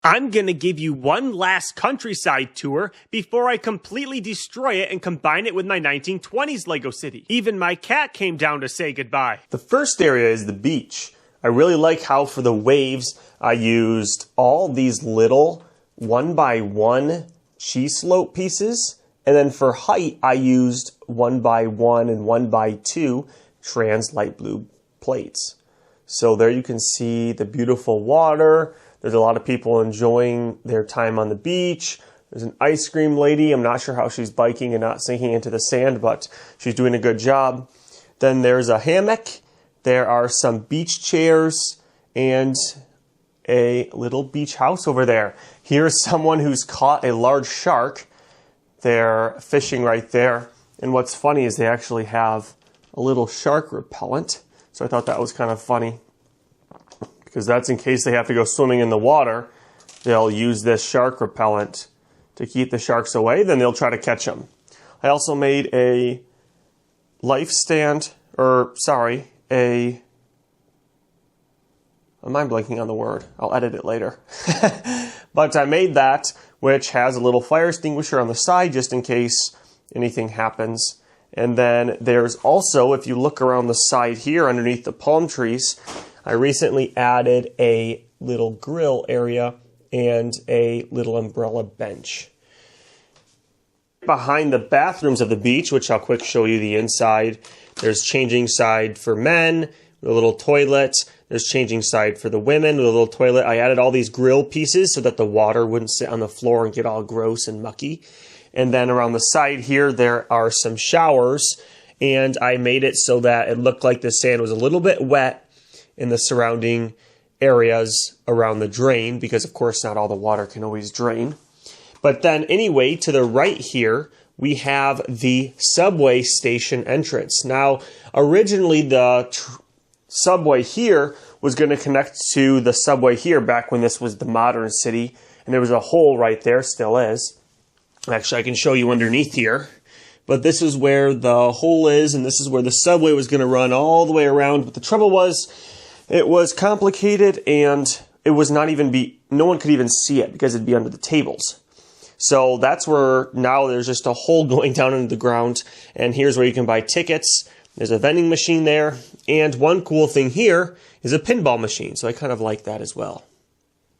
I'm gonna give you one last countryside tour before I completely destroy it and combine it with my 1920s Lego city. Even my cat came down to say goodbye. The first area is the beach. I really like how for the waves I used all these little 1x1 ski slope pieces, and then for height I used 1x1 and 1x2 trans light blue plates. So there you can see the beautiful water. There's a lot of people enjoying their time on the beach. There's an ice cream lady. I'm not sure how she's biking and not sinking into the sand, but she's doing a good job. Then there's a hammock. There are some beach chairs and a little beach house over there. Here's someone who's caught a large shark. They're fishing right there. And what's funny is they actually have a little shark repellent. So I thought that was kind of funny, because that's in case they have to go swimming in the water. They'll use this shark repellent to keep the sharks away, then they'll try to catch them. I also made a life stand, I'm mind blanking on the word. I'll edit it later. But I made that, which has a little fire extinguisher on the side just in case anything happens. And then there's also, if you look around the side here underneath the palm trees, I recently added a little grill area and a little umbrella bench. Behind the bathrooms of the beach, which I'll quick show you the inside, there's changing side for men with a little toilet. There's changing side for the women with a little toilet. I added all these grill pieces so that the water wouldn't sit on the floor and get all gross and mucky. And then around the side here, there are some showers, and I made it so that it looked like the sand was a little bit wet in the surrounding areas around the drain, because of course not all the water can always drain. But then anyway, to the right here, we have the subway station entrance. Now, originally the subway here was going to connect to the subway here back when this was the modern city, and there was a hole right there, still is. Actually, I can show you underneath here. But this is where the hole is, and this is where the subway was going to run all the way around. But the trouble was, it was complicated, and it was not even no one could even see it because it'd be under the tables. So that's where now there's just a hole going down into the ground, and here's where you can buy tickets. There's a vending machine there, and one cool thing here is a pinball machine, so I kind of like that as well.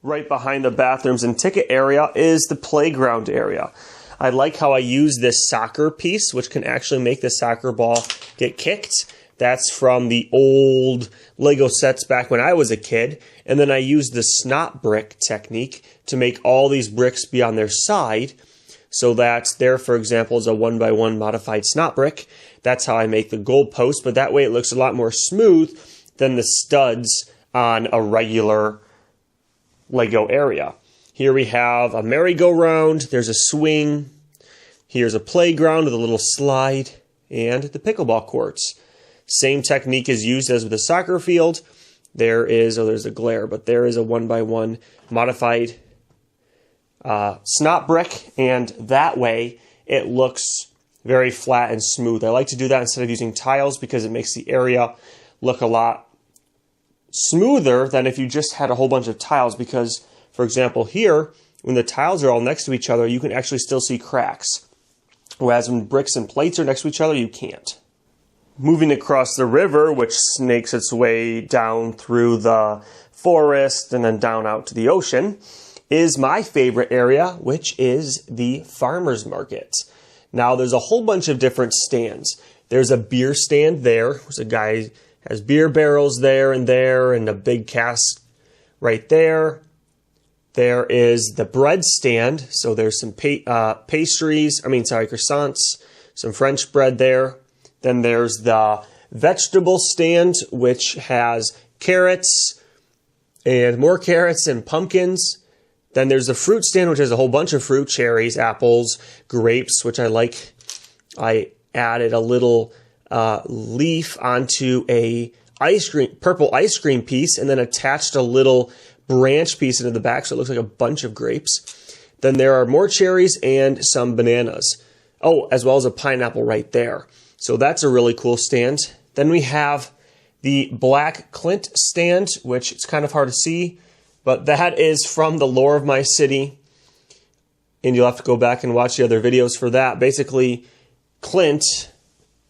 Right behind the bathrooms and ticket area is the playground area. I like how I use this soccer piece, which can actually make the soccer ball get kicked. That's from the old Lego sets back when I was a kid. And then I used the SNOT brick technique to make all these bricks be on their side. So that there, for example, is a 1x1 modified SNOT brick. That's how I make the goal post, but that way it looks a lot more smooth than the studs on a regular Lego area. Here we have a merry-go-round, there's a swing, here's a playground with a little slide, and the pickleball courts. Same technique is used as with the soccer field. There's a glare, but there is a 1x1 modified SNOT brick, and that way it looks very flat and smooth. I like to do that instead of using tiles because it makes the area look a lot smoother than if you just had a whole bunch of tiles, because, for example, here, when the tiles are all next to each other, you can actually still see cracks. Whereas when bricks and plates are next to each other, you can't. Moving across the river, which snakes its way down through the forest and then down out to the ocean, is my favorite area, which is the farmer's market. Now, there's a whole bunch of different stands. There's a beer stand there. There's a guy has beer barrels there, and a big cask right there. There is the bread stand. So there's some croissants, some French bread there. Then there's the vegetable stand, which has carrots and more carrots and pumpkins. Then there's the fruit stand, which has a whole bunch of fruit, cherries, apples, grapes, which I like. I added a little leaf onto a purple ice cream piece, and then attached a little branch piece into the back so it looks like a bunch of grapes. Then there are more cherries and some bananas. Oh, as well as a pineapple right there. So that's a really cool stand. Then we have the black Clint stand, which it's kind of hard to see, But that is from the lore of my city. And you'll have to go back and watch the other videos for that. Basically, Clint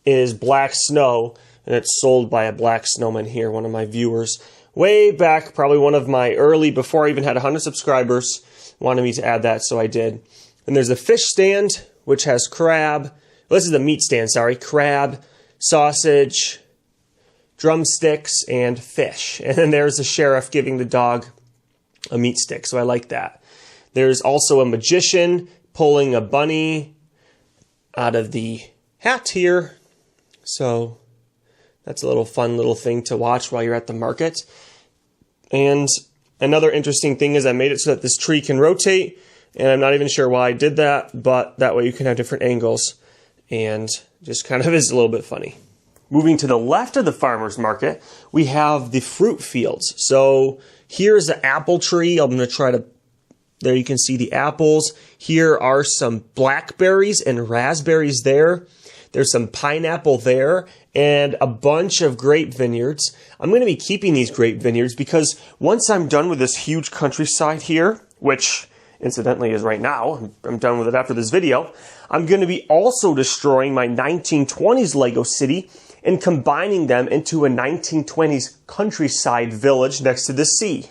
is black snow, and it's sold by a black snowman here, one of my viewers. Way back, probably one of my early, before I even had 100 subscribers, wanted me to add that, so I did. And there's a fish stand, which has crab. Well, this is the meat stand, sorry. Crab, sausage, drumsticks, and fish. And then there's the sheriff giving the dog a meat stick, so I like that. There's also a magician pulling a bunny out of the hat here. So that's a little fun little thing to watch while you're at the market. And another interesting thing is I made it so that this tree can rotate. And I'm not even sure why I did that, but that way you can have different angles. And just kind of is a little bit funny. Moving to the left of the farmer's market, we have the fruit fields. So here's the apple tree. I'm going to try to, there you can see the apples. Here are some blackberries and raspberries there. There's some pineapple there and a bunch of grape vineyards. I'm going to be keeping these grape vineyards because once I'm done with this huge countryside here, which incidentally is right now, I'm done with it after this video, I'm going to be also destroying my 1920s Lego city and combining them into a 1920s countryside village next to the sea.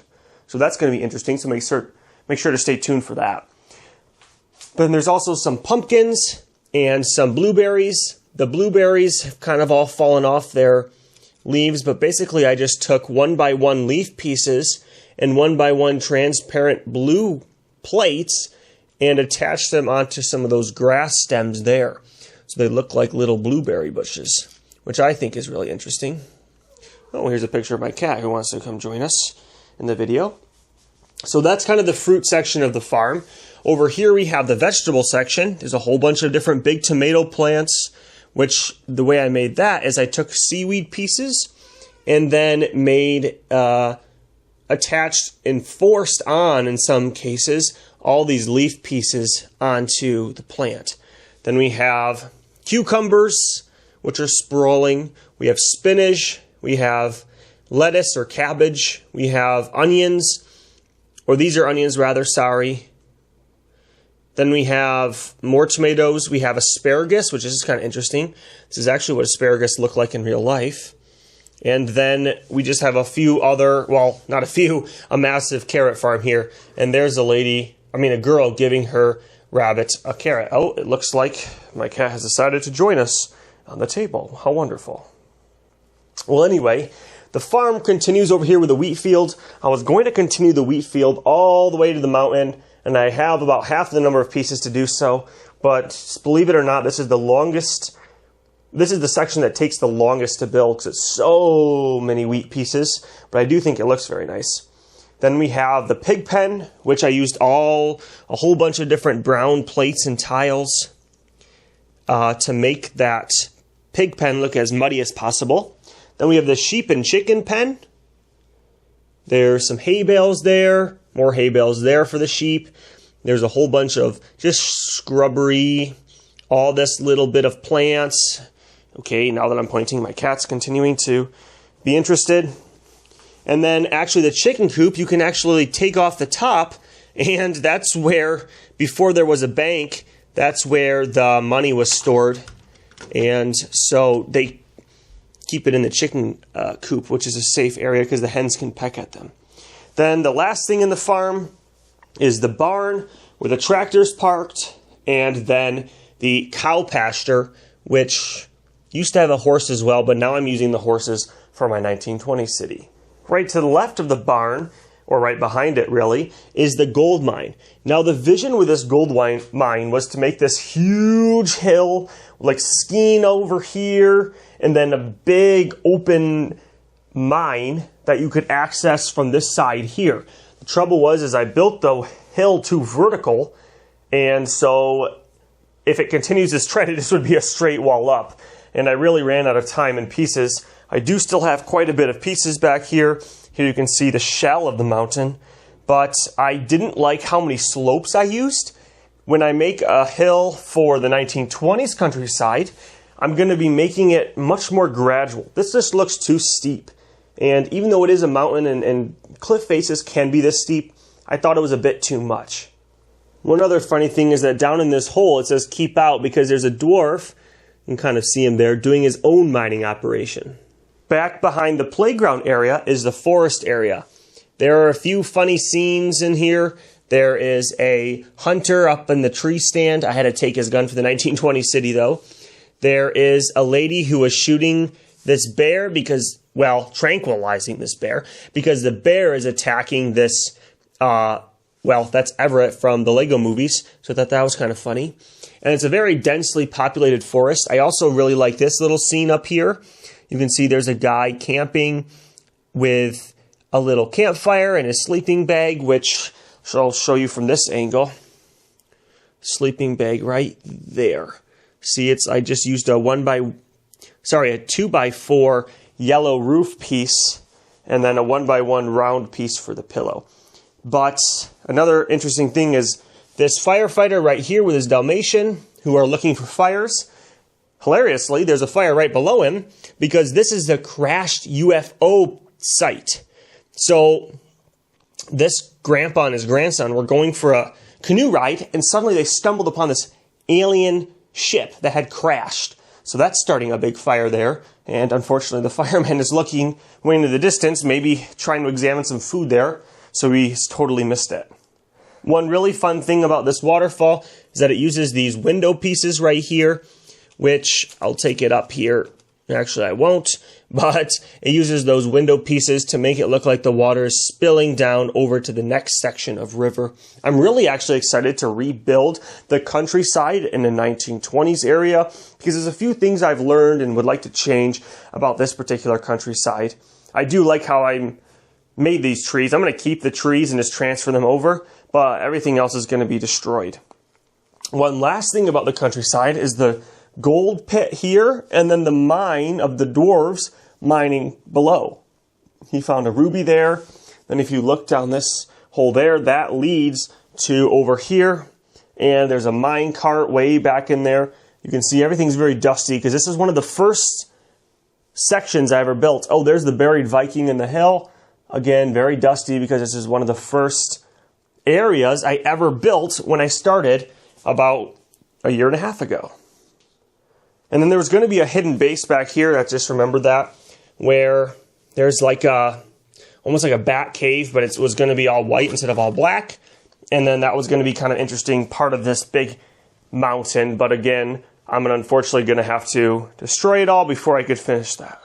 So that's going to be interesting, so make sure to stay tuned for that. But then there's also some pumpkins and some blueberries. The blueberries have kind of all fallen off their leaves, but basically I just took 1x1 leaf pieces and 1x1 transparent blue plates and attached them onto some of those grass stems there. So they look like little blueberry bushes, which I think is really interesting. Oh, here's a picture of my cat who wants to come join us in the video. So that's kind of the fruit section of the farm. Over here we have the vegetable section. There's a whole bunch of different big tomato plants, which the way I made that is I took seaweed pieces and then made, attached and forced on, in some cases, all these leaf pieces onto the plant. Then we have cucumbers, which are sprawling. We have spinach. We have lettuce or cabbage. We have onions, or these are onions rather, sorry. Then we have more tomatoes. We have asparagus, which is kind of interesting. This is actually what asparagus look like in real life. And then we just have a few other, well, not a few, a massive carrot farm here. And there's a girl giving her rabbit a carrot. Oh, it looks like my cat has decided to join us on the table. How wonderful. Well, anyway, the farm continues over here with the wheat field. I was going to continue the wheat field all the way to the mountain, and I have about half the number of pieces to do so. But believe it or not, this is the longest. This is the section that takes the longest to build because it's so many wheat pieces. But I do think it looks very nice. Then we have the pig pen, which I used a whole bunch of different brown plates and tiles to make that pig pen look as muddy as possible. Then we have the sheep and chicken pen. There's some hay bales there, more hay bales there for the sheep. There's a whole bunch of just scrubbery, all this little bit of plants. Okay, now that I'm pointing, my cat's continuing to be interested. And then actually the chicken coop, you can actually take off the top, and that's where, before there was a bank, that's where the money was stored. And so they keep it in the chicken coop, which is a safe area because the hens can peck at them. Then the last thing in the farm is the barn where the tractor's parked, and then the cow pasture, which used to have a horse as well, but now I'm using the horses for my 1920 city. Right to the left of the barn, or right behind it really, is the gold mine. Now the vision with this gold mine was to make this huge hill, like skiing over here, and then a big open mine that you could access from this side here. The trouble was I built the hill too vertical, and so if it continues this trend, this would be a straight wall up. And I really ran out of time and pieces. I do still have quite a bit of pieces back here. Here you can see the shell of the mountain, but I didn't like how many slopes I used. When I make a hill for the 1920s countryside, I'm going to be making it much more gradual. This just looks too steep. And even though it is a mountain and cliff faces can be this steep, I thought it was a bit too much. One other funny thing is that down in this hole it says keep out because there's a dwarf, you can kind of see him there, doing his own mining operation. Back behind the playground area is the forest area. There are a few funny scenes in here. There is a hunter up in the tree stand. I had to take his gun for the 1920 city though. There is a lady who was shooting this bear because, well, tranquilizing this bear because the bear is attacking this, well, that's Everett from the Lego movies, so I thought that was kind of funny. And it's a very densely populated forest. I also really like this little scene up here. You can see there's a guy camping with a little campfire and his sleeping bag, which I'll show you from this angle. Sleeping bag right there. See, I just used a 2x4 yellow roof piece and then a 1x1 round piece for the pillow. But another interesting thing is this firefighter right here with his Dalmatian who are looking for fires. Hilariously, there's a fire right below him because this is the crashed UFO site. So this grandpa and his grandson were going for a canoe ride and suddenly they stumbled upon this alien ship that had crashed. So that's starting a big fire there. And unfortunately, the fireman is looking way into the distance, maybe trying to examine some food there. So he's totally missed it. One really fun thing about this waterfall is that it uses these window pieces right here, which I'll take it up here. Actually, I won't, but it uses those window pieces to make it look like the water is spilling down over to the next section of river. I'm really actually excited to rebuild the countryside in the 1920s area because there's a few things I've learned and would like to change about this particular countryside. I do like how I made these trees. I'm going to keep the trees and just transfer them over, but everything else is going to be destroyed. One last thing about the countryside is the gold pit here, and then the mine of the dwarves mining below. He found a ruby there. Then if you look down this hole there, that leads to over here, and there's a mine cart way back in there. You can see everything's very dusty because this is one of the first sections I ever built. Oh, there's the buried Viking in the hill. Again, very dusty because this is one of the first areas I ever built when I started about a year and a half ago. And then there was going to be a hidden base back here. I just remembered that, where there's like almost like a bat cave, but it was going to be all white instead of all black. And then that was going to be kind of interesting part of this big mountain. But again, I'm unfortunately going to have to destroy it all before I could finish that.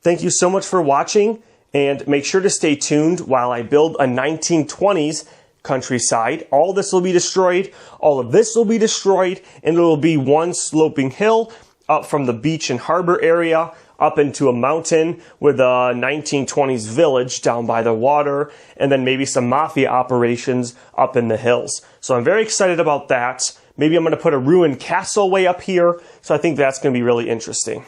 Thank you so much for watching, and make sure to stay tuned while I build a 1920s countryside. All this will be destroyed, all of this will be destroyed, and it will be one sloping hill up from the beach and harbor area up into a mountain with a 1920s village down by the water, and then maybe some mafia operations up in the hills. So I'm very excited about that. Maybe I'm going to put a ruined castle way up here, so I think that's going to be really interesting.